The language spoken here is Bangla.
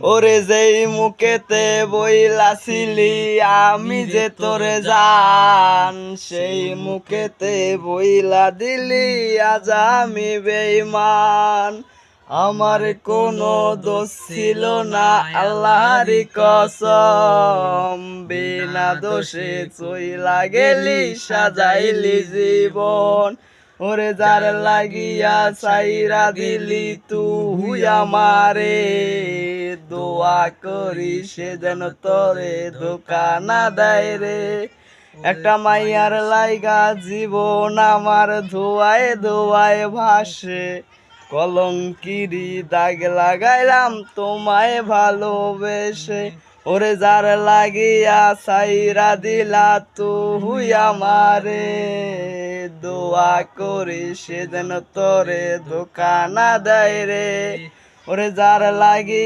ওরে যেই মুখেতে বইলাছিলি আমি যে তোরে জান, সেই মুখেতে বইলা দিলি আজ আমি বেঈমান। আমার কোনো দোষ ছিল না আল্লাহরই কসম, বিনা দোষে চইলা গেলি সাজাইলি জীবন। ওরে যার লাগিয়া সাইরা দিলি তুই আমারে, দোয়া করি সে যেন তোরে ধোকা না দেয় রে। একটা মাইয়ার লাইগা জীবন আমার ধোয়ায় ধোয়ায় ভাসে, কলঙ্কিরি দাগ লাগাইলাম তোমায় ভালোবেসে। ওরে যার লাগিয়া সাইরা দিলা তুই আমারে, দোয়া করি সে যেন তোরে ধোকা না দেয় রে। ওরে যার লাগি